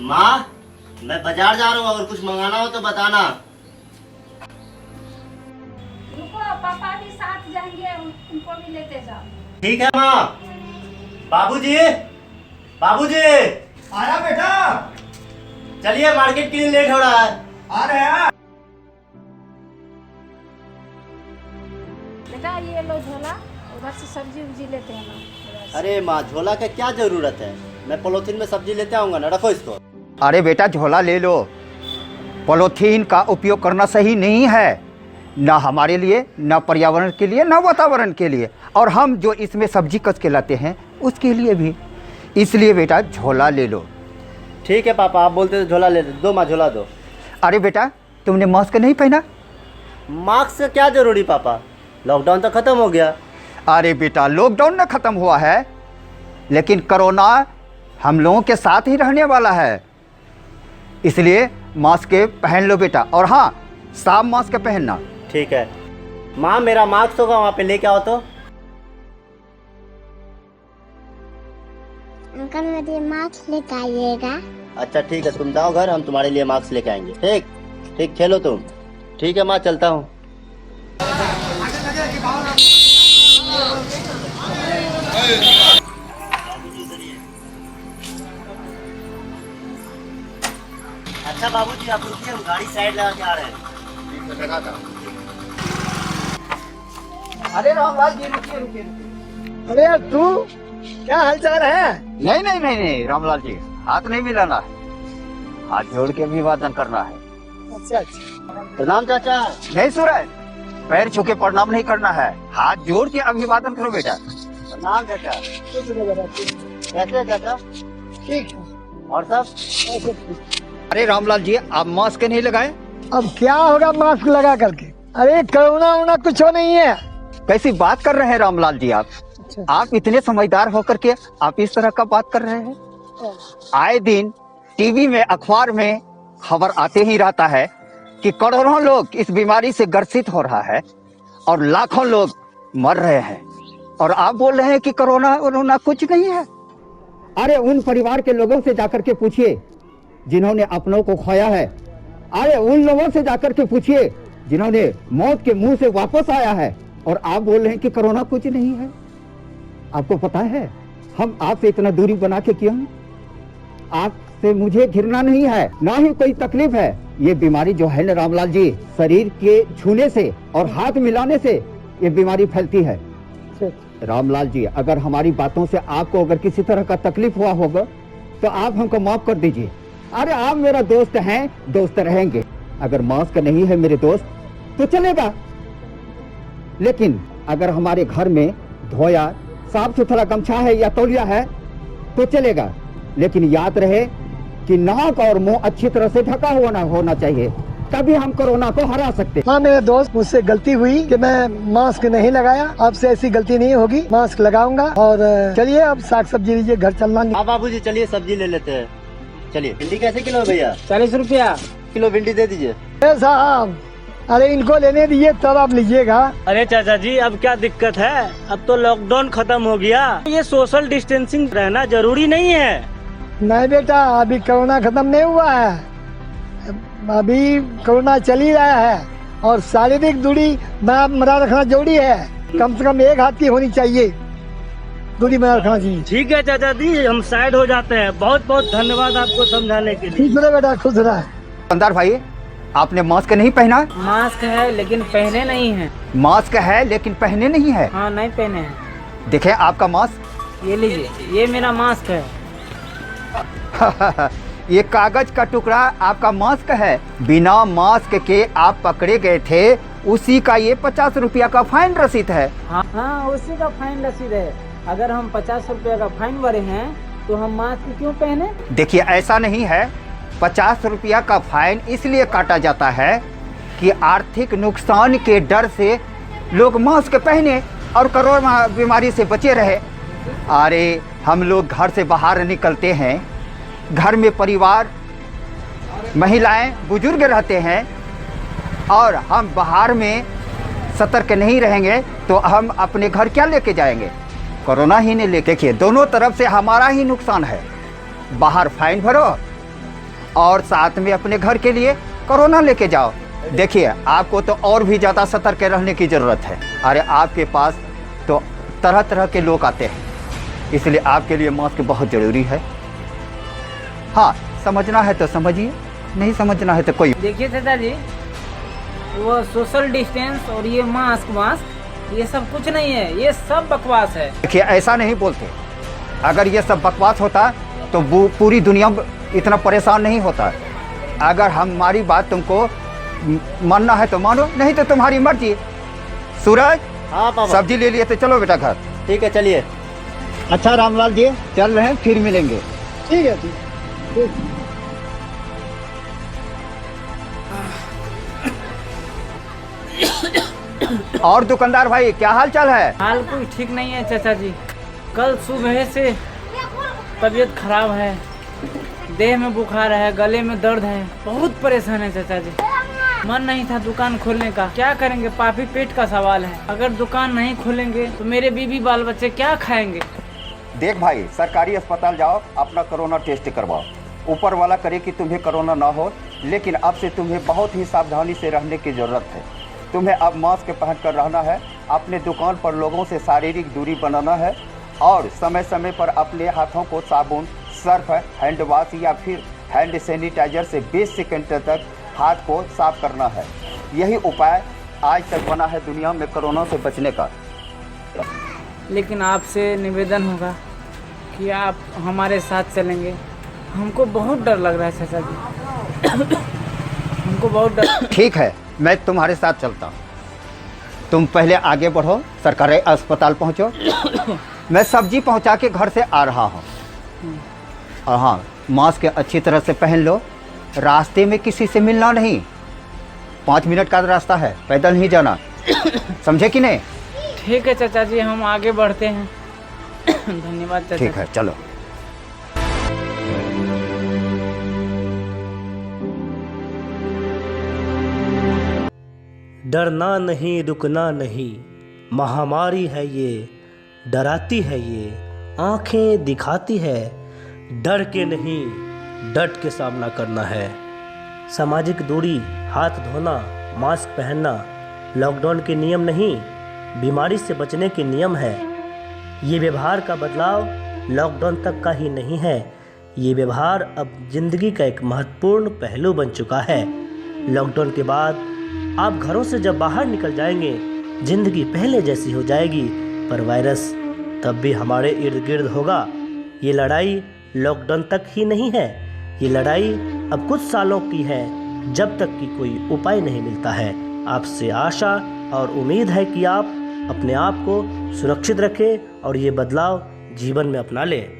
माँ, मैं बाजार जा रहा हूँ, अगर कुछ मंगाना हो तो बताना। रुको, पापा भी साथ जाएंगे, उनको भी लेते जाओ। ठीक है माँ। बाबूजी, बाबूजी, आया बेटा। चलिए मार्केट के लिए लेट हो रहा है। आ रहे हैं। बेटा ये लो झोला, उधर से सब्जी उब्जी लेते हैं ना। अरे माँ, झोला का क्या जरूरत है? मैं पॉलिथीन में सब्जी लेते आऊंगा ना, रखो इसको। अरे बेटा झोला ले लो, पॉलीथीन का उपयोग करना सही नहीं है, ना हमारे लिए, ना पर्यावरण के लिए, ना वातावरण के लिए, और हम जो इसमें सब्जी कस के लाते हैं उसके लिए भी। इसलिए बेटा झोला ले लो। ठीक है पापा, आप बोलते तो झोला ले दो। माँ झोला दो। अरे बेटा तुमने मास्क नहीं पहना? मास्क से क्या जरूरी पापा, लॉकडाउन तो खत्म हो गया। अरे बेटा लॉकडाउन ना खत्म हुआ है, लेकिन कोरोना हम लोगों के साथ ही रहने वाला है, इसलिए मास्क पहन लो बेटा। और हाँ, साफ मास्क पहनना। ठीक है माँ, मेरा मास्क होगा वहाँ पे लेके आओ तो। अंकल मेरे मास्क लेके आइएगा। अच्छा ठीक है, तुम जाओ घर, हम तुम्हारे लिए मास्क लेके आएंगे। ठीक ठीक, खेलो तुम। ठीक है माँ, चलता हूँ। अच्छा बाबूजी, आप रुकिए, हम गाड़ी साइड लगा के आ रहे हैं। अरे रामलाल जी रुकिए रुकिए। अरे यार तू क्या हालचाल है? नहीं नहीं नहीं नहीं रामलाल जी, हाथ नहीं मिलाना है, हाथ जोड़ के अभिवादन करना है। अच्छा अच्छा। प्रणाम चाचा। नहीं सूरज, पैर छू के प्रणाम नहीं करना है, हाथ जोड़ के अभिवादन करो बेटा। प्रणाम चाचा। कैसे है चाचा? ठीक है। और सब? अरे रामलाल जी, आप मास्क नहीं लगाए? अब क्या होगा मास्क लगा करके? अरे कोरोना वोना कुछ हो नहीं है। कैसी बात कर रहे हैं रामलाल जी आप? अच्छा। आप इतने समझदार होकर के आप इस तरह का बात कर रहे हैं? आए दिन टीवी में, अखबार में खबर आते ही रहता है कि करोड़ों लोग इस बीमारी से ग्रसित हो रहा है और लाखों लोग मर रहे हैं, और आप बोल रहे हैं कि कोरोना कुछ नहीं है। अरे उन परिवार के लोगों से जाकर के पूछिए जिन्होंने अपनों को खोया है। अरे उन लोगों से जाकर के पूछिए जिन्होंने मौत के मुंह से वापस आया है, और आप बोल रहे हैं कि कोरोना कुछ नहीं है। आपको पता है हम आपसे इतना दूरी बना के क्यों? आपसे मुझे घृणा नहीं है, ना ही कोई तकलीफ है। ये बीमारी जो है ना रामलाल जी, शरीर के छूने से और हाथ मिलाने से ये बीमारी फैलती है। रामलाल जी, अगर हमारी बातों से आपको अगर किसी तरह का तकलीफ हुआ होगा तो आप हमको माफ कर दीजिए। अरे आप मेरा दोस्त हैं, दोस्त रहेंगे। अगर मास्क नहीं है मेरे दोस्त तो चलेगा, लेकिन अगर हमारे घर में धोया साफ सुथरा गमछा है या तौलिया है तो चलेगा, लेकिन याद रहे कि नाक और मुंह अच्छी तरह से ढका हुआ ना होना चाहिए, तभी हम कोरोना को हरा सकते। हाँ मेरे दोस्त, मुझसे गलती हुई कि मैं मास्क नहीं लगाया, अब से ऐसी गलती नहीं होगी, मास्क लगाऊंगा। और चलिए अब साग सब्जी लीजिए, घर चलना। हाँ बाबूजी, चलिए सब्जी ले लेते हैं। चलिए। भिंडी कैसे किलो है भैया? 40 रुपया किलो भिंडी दे दीजिए। साहब, अरे इनको लेने दीजिए तब आप लीजिएगा। अरे चाचा जी, अब क्या दिक्कत है? अब तो लॉकडाउन खत्म हो गया, ये सोशल डिस्टेंसिंग रहना जरूरी नहीं है। नहीं बेटा, अभी कोरोना खत्म नहीं हुआ है, अभी कोरोना चल ही रहा है, और शारीरिक दूरी बना रखना जरूरी है। कम से कम एक हाथ की होनी चाहिए, दूरी बना रखना चाहिए। ठीक है चाचा जी, हम साइड हो जाते हैं। बहुत बहुत धन्यवाद आपको समझाने के लिए। ठीक है बेटा, खुश रहा। दुकानदार भाई, आपने मास्क नहीं पहना? मास्क है लेकिन पहने नहीं है। मास्क है लेकिन पहने नहीं है? हाँ नहीं पहने हैं। देखें आपका मास्क। ये लीजिए, ये मेरा मास्क है। ये कागज का टुकड़ा आपका मास्क है। बिना मास्क के आप पकड़े गए थे, उसी का ये 50 रुपया का फाइन रसीद है। हाँ उसी का फाइन रसीद है। अगर हम 50 रुपया का फाइन भरे हैं तो हम मास्क क्यों पहने? देखिए ऐसा नहीं है, 50 रुपया का फाइन इसलिए काटा जाता है कि आर्थिक नुकसान के डर से लोग मास्क पहने और कोरोना बीमारी से बचे रहे। अरे हम लोग घर से बाहर निकलते हैं, घर में परिवार महिलाएं बुजुर्ग रहते हैं और हम बाहर में सतर्क नहीं रहेंगे तो हम अपने घर क्या लेके जाएंगे? कोरोना ही नहीं लेके। देखिए, दोनों तरफ से हमारा ही नुकसान है। बाहर फाइन भरो और साथ में अपने घर के लिए कोरोना लेके जाओ। देखिए, आपको तो और भी ज़्यादा सतर्क रहने की ज़रूरत है। अरे आपके पास तो तरह तरह के लोग आते हैं, इसलिए आपके लिए मास्क बहुत ज़रूरी है। हाँ, समझना है तो समझिए, नहीं समझना है तो कोई। देखिए चाचा जी, वो सोशल डिस्टेंस और ये मास्क ये सब कुछ नहीं है, ये सब बकवास है। देखिए, ऐसा नहीं बोलते। अगर ये सब बकवास होता तो पूरी दुनिया इतना परेशान नहीं होता। अगर हमारी बात तुमको मानना है तो मानो, नहीं तो तुम्हारी मर्जी। सूरज, हाँ पापा। सब्जी ले लिए तो चलो बेटा घर। ठीक है, चलिए। अच्छा रामलाल जी, चल रहे हैं, फिर मिलेंगे। ठीक है, ठीक। और दुकानदार भाई, क्या हाल चाल है? हाल कोई ठीक नहीं है चाचा जी। कल सुबह से तबीयत खराब है, देह में बुखार है, गले में दर्द है, बहुत परेशान है चाचा जी। मन नहीं था दुकान खोलने का, क्या करेंगे, पापी पेट का सवाल है। अगर दुकान नहीं खोलेंगे तो मेरे बीवी बाल बच्चे क्या खाएंगे? देख भाई, सरकारी अस्पताल जाओ, अपना कोरोना टेस्ट करवाओ। ऊपर वाला करे कि तुम्हें कोरोना ना हो, लेकिन अब से तुम्हें बहुत ही सावधानी से रहने की जरूरत है। तुम्हें अब मास्क पहन कर रहना है, अपने दुकान पर लोगों से शारीरिक दूरी बनाना है और समय समय पर अपने हाथों को साबुन, सर्फ, हैंड वॉश या फिर हैंड सैनिटाइजर से 20 सेकंड तक हाथ को साफ करना है। यही उपाय आज तक बना है दुनिया में कोरोना से बचने का। लेकिन आपसे निवेदन होगा कि आप हमारे साथ चलेंगे। हमको बहुत डर लग रहा है चाचा जी। हमको बहुत डर। ठीक है, मैं तुम्हारे साथ चलता हूँ। तुम पहले आगे बढ़ो, सरकारी अस्पताल पहुँचो। मैं सब्जी पहुँचा के घर से आ रहा हूँ। और हाँ, मास्क अच्छी तरह से पहन लो। रास्ते में किसी से मिलना नहीं। 5 मिनट का रास्ता है, पैदल नहीं जाना, समझे कि नहीं? ठीक है चाचा जी, हम आगे बढ़ते हैं। धन्यवाद चाचा। ठीक है, चलो। डरना नहीं, रुकना नहीं, महामारी है ये, डराती है ये, आंखें दिखाती है। डर के नहीं, डट के सामना करना है। सामाजिक दूरी, हाथ धोना, मास्क पहनना लॉकडाउन के नियम नहीं, बीमारी से बचने के नियम है। ये व्यवहार का बदलाव लॉकडाउन तक का ही नहीं है, ये व्यवहार अब जिंदगी का एक महत्वपूर्ण पहलू बन चुका है। लॉकडाउन के बाद आप घरों से जब बाहर निकल जाएंगे, जिंदगी पहले जैसी हो जाएगी, पर वायरस तब भी हमारे इर्द गिर्द होगा। ये लड़ाई लॉकडाउन तक ही नहीं है, ये लड़ाई अब कुछ सालों की है, जब तक कि कोई उपाय नहीं मिलता है। आपसे आशा और उम्मीद है कि आप अपने आप को सुरक्षित रखें और ये बदलाव जीवन में अपना लें।